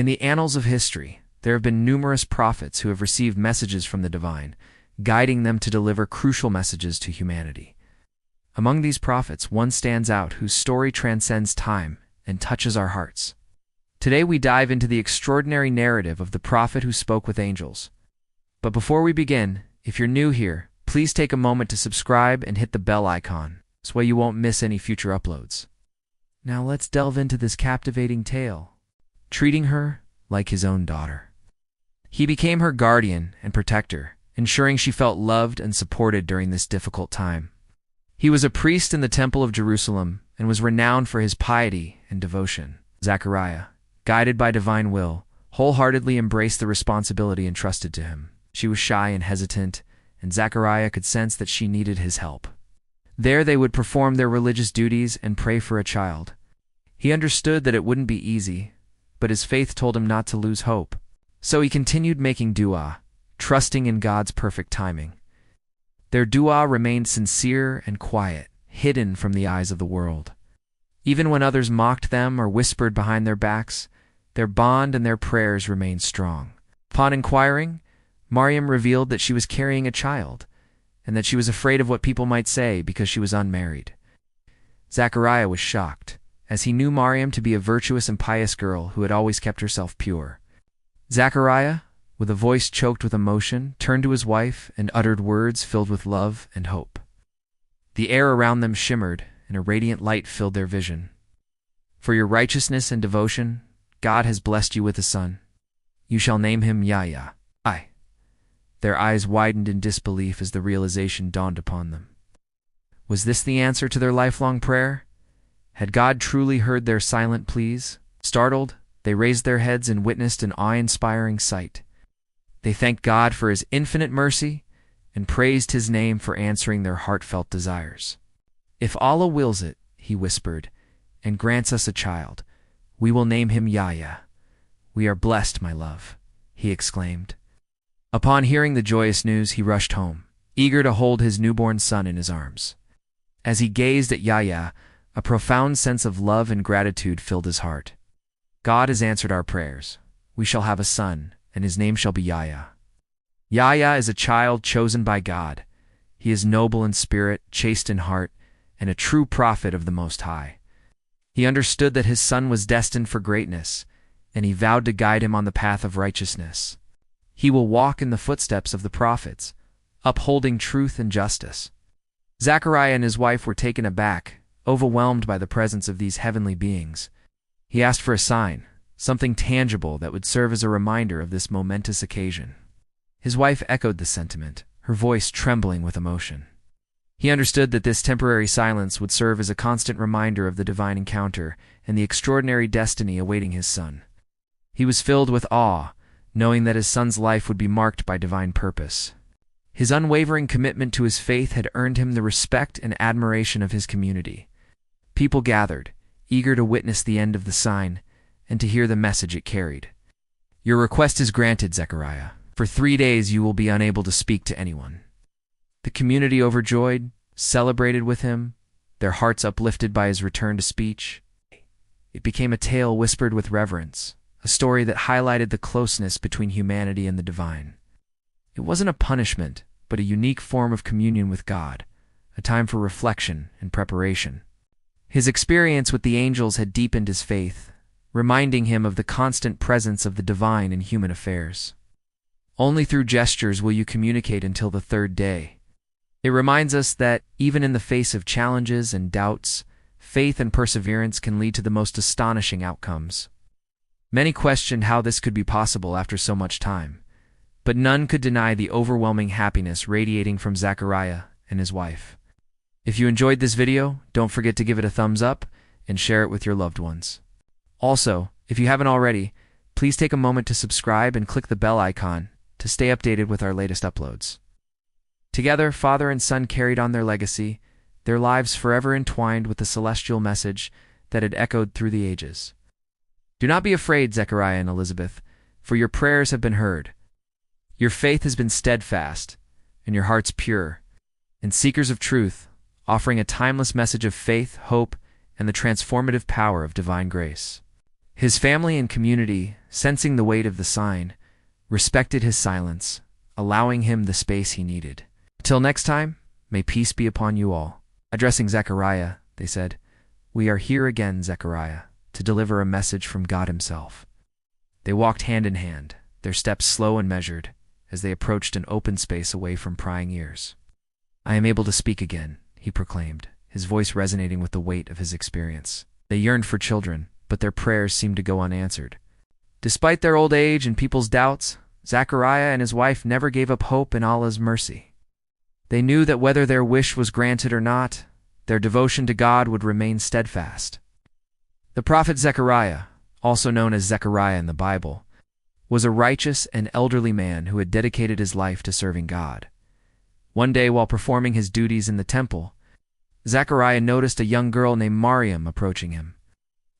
In the annals of history, there have been numerous prophets who have received messages from the divine, guiding them to deliver crucial messages to humanity. Among these prophets, one stands out whose story transcends time and touches our hearts. Today we dive into the extraordinary narrative of the prophet who spoke with angels. But before we begin, if you're new here, please take a moment to subscribe and hit the bell icon, so you won't miss any future uploads. Now let's delve into this captivating tale, treating her like his own daughter. He became her guardian and protector, ensuring she felt loved and supported during this difficult time. He was a priest in the Temple of Jerusalem and was renowned for his piety and devotion. Zachariah, guided by divine will, wholeheartedly embraced the responsibility entrusted to him. She was shy and hesitant, and Zachariah could sense that she needed his help. There they would perform their religious duties and pray for a child. He understood that it wouldn't be easy, but his faith told him not to lose hope. So he continued making dua, trusting in God's perfect timing. Their dua remained sincere and quiet, hidden from the eyes of the world. Even when others mocked them or whispered behind their backs, their bond and their prayers remained strong. Upon inquiring, Maryam revealed that she was carrying a child, and that she was afraid of what people might say because she was unmarried. Zachariah was shocked, as he knew Maryam to be a virtuous and pious girl who had always kept herself pure. Zachariah, with a voice choked with emotion, turned to his wife and uttered words filled with love and hope. The air around them shimmered, and a radiant light filled their vision. For your righteousness and devotion, God has blessed you with a son. You shall name him Yahya. Their eyes widened in disbelief as the realization dawned upon them. Was this the answer to their lifelong prayer? Had God truly heard their silent pleas? Startled, they raised their heads and witnessed an awe-inspiring sight. They thanked God for his infinite mercy and praised his name for answering their heartfelt desires. If Allah wills it, he whispered, and grants us a child, we will name him Yahya. We are blessed, my love, he exclaimed. Upon hearing the joyous news, he rushed home, eager to hold his newborn son in his arms. As he gazed at Yahya, a profound sense of love and gratitude filled his heart. God has answered our prayers. We shall have a son, and his name shall be Yahya. Yahya is a child chosen by God. He is noble in spirit, chaste in heart, and a true prophet of the Most High. He understood that his son was destined for greatness, and he vowed to guide him on the path of righteousness. He will walk in the footsteps of the prophets, upholding truth and justice. Zachariah and his wife were taken aback, overwhelmed by the presence of these heavenly beings. He asked for a sign, something tangible that would serve as a reminder of this momentous occasion. His wife echoed the sentiment, her voice trembling with emotion. He understood that this temporary silence would serve as a constant reminder of the divine encounter and the extraordinary destiny awaiting his son. He was filled with awe, knowing that his son's life would be marked by divine purpose. His unwavering commitment to his faith had earned him the respect and admiration of his community. People gathered, eager to witness the end of the sign and to hear the message it carried. Your request is granted, Zechariah. For 3 days you will be unable to speak to anyone. The community, overjoyed, celebrated with him, their hearts uplifted by his return to speech. It became a tale whispered with reverence, a story that highlighted the closeness between humanity and the divine. It wasn't a punishment, but a unique form of communion with God, a time for reflection and preparation. His experience with the angels had deepened his faith, reminding him of the constant presence of the divine in human affairs. Only through gestures will you communicate until the 3rd day. It reminds us that, even in the face of challenges and doubts, faith and perseverance can lead to the most astonishing outcomes. Many questioned how this could be possible after so much time, but none could deny the overwhelming happiness radiating from Zachariah and his wife. If you enjoyed this video, don't forget to give it a thumbs up and share it with your loved ones. Also, if you haven't already, please take a moment to subscribe and click the bell icon to stay updated with our latest uploads. Together, father and son carried on their legacy, their lives forever entwined with the celestial message that had echoed through the ages. Do not be afraid, Zechariah and Elizabeth, for your prayers have been heard. Your faith has been steadfast, and your hearts pure, and seekers of truth, offering a timeless message of faith, hope, and the transformative power of divine grace. His family and community, sensing the weight of the sign, respected his silence, allowing him the space he needed. Till next time, may peace be upon you all. Addressing Zechariah, they said, "We are here again, Zechariah, to deliver a message from God himself." They walked hand in hand, their steps slow and measured, as they approached an open space away from prying ears. "I am able to speak again," he proclaimed, his voice resonating with the weight of his experience. They yearned for children, but their prayers seemed to go unanswered. Despite their old age and people's doubts, Zechariah and his wife never gave up hope in Allah's mercy. They knew that whether their wish was granted or not, their devotion to God would remain steadfast. The Prophet Zachariah, also known as Zechariah in the Bible, was a righteous and elderly man who had dedicated his life to serving God. One day, while performing his duties in the temple, Zechariah noticed a young girl named Maryam approaching him.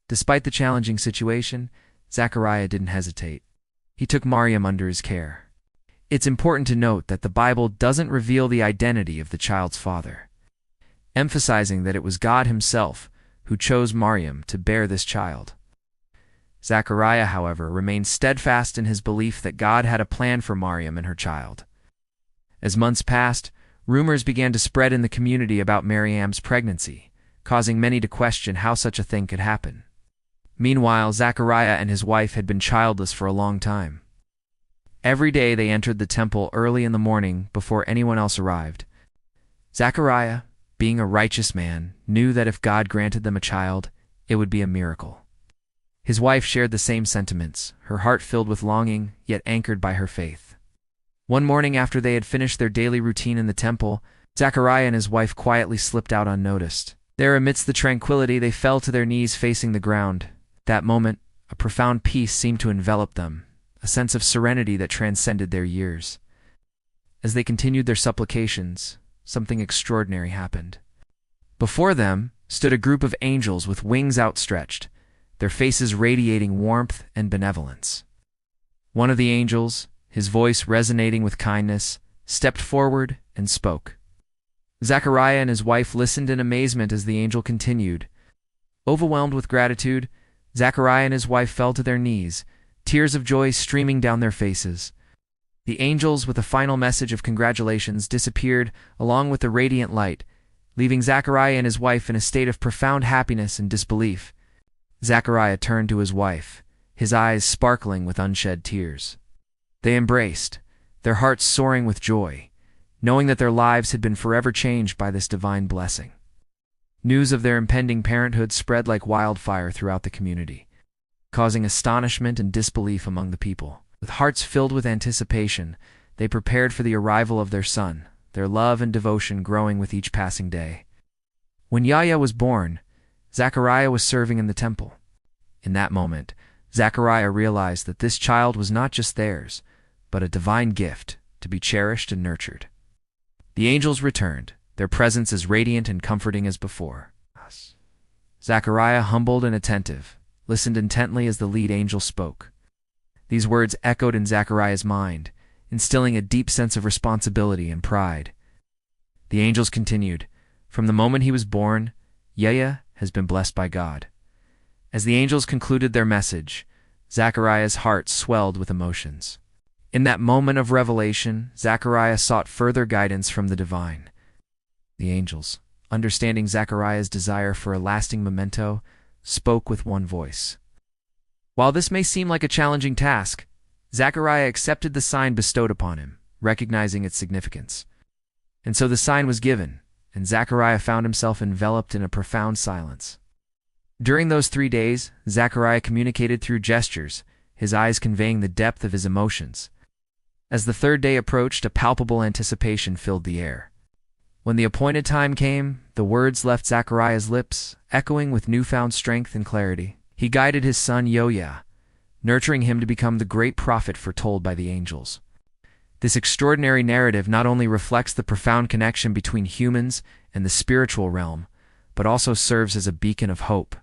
Despite the challenging situation, Zechariah didn't hesitate. He took Maryam under his care. It's important to note that the Bible doesn't reveal the identity of the child's father, emphasizing that it was God himself who chose Maryam to bear this child. Zechariah, however, remained steadfast in his belief that God had a plan for Maryam and her child. As months passed, rumors began to spread in the community about Maryam's pregnancy, causing many to question how such a thing could happen. Meanwhile, Zechariah and his wife had been childless for a long time. Every day they entered the temple early in the morning before anyone else arrived. Zechariah, being a righteous man, knew that if God granted them a child, it would be a miracle. His wife shared the same sentiments, her heart filled with longing, yet anchored by her faith. One morning after they had finished their daily routine in the temple, Zechariah and his wife quietly slipped out unnoticed. There, amidst the tranquility, they fell to their knees facing the ground. That moment, a profound peace seemed to envelop them, a sense of serenity that transcended their years. As they continued their supplications, something extraordinary happened. Before them stood a group of angels with wings outstretched, their faces radiating warmth and benevolence. One of the angels, his voice resonating with kindness, stepped forward and spoke. Zechariah and his wife listened in amazement as the angel continued. Overwhelmed with gratitude, Zechariah and his wife fell to their knees, tears of joy streaming down their faces. The angels, with a final message of congratulations, disappeared along with the radiant light, leaving Zechariah and his wife in a state of profound happiness and disbelief. Zechariah turned to his wife, his eyes sparkling with unshed tears. They embraced, their hearts soaring with joy, knowing that their lives had been forever changed by this divine blessing. News of their impending parenthood spread like wildfire throughout the community, causing astonishment and disbelief among the people. With hearts filled with anticipation, they prepared for the arrival of their son, their love and devotion growing with each passing day. When Yahya was born, Zechariah was serving in the temple. In that moment, Zechariah realized that this child was not just theirs, but a divine gift to be cherished and nurtured. The angels returned, their presence as radiant and comforting as before. Zechariah, humbled and attentive, listened intently as the lead angel spoke. These words echoed in Zechariah's mind, instilling a deep sense of responsibility and pride. The angels continued, "From the moment he was born, Yahya has been blessed by God." As the angels concluded their message, Zechariah's heart swelled with emotions. In that moment of revelation, Zechariah sought further guidance from the divine. The angels, understanding Zechariah's desire for a lasting memento, spoke with one voice. While this may seem like a challenging task, Zechariah accepted the sign bestowed upon him, recognizing its significance. And so the sign was given, and Zechariah found himself enveloped in a profound silence. During those 3 days, Zechariah communicated through gestures, his eyes conveying the depth of his emotions. As the 3rd day approached, a palpable anticipation filled the air. When the appointed time came, the words left Zechariah's lips, echoing with newfound strength and clarity. He guided his son Yahya, nurturing him to become the great prophet foretold by the angels. This extraordinary narrative not only reflects the profound connection between humans and the spiritual realm, but also serves as a beacon of hope,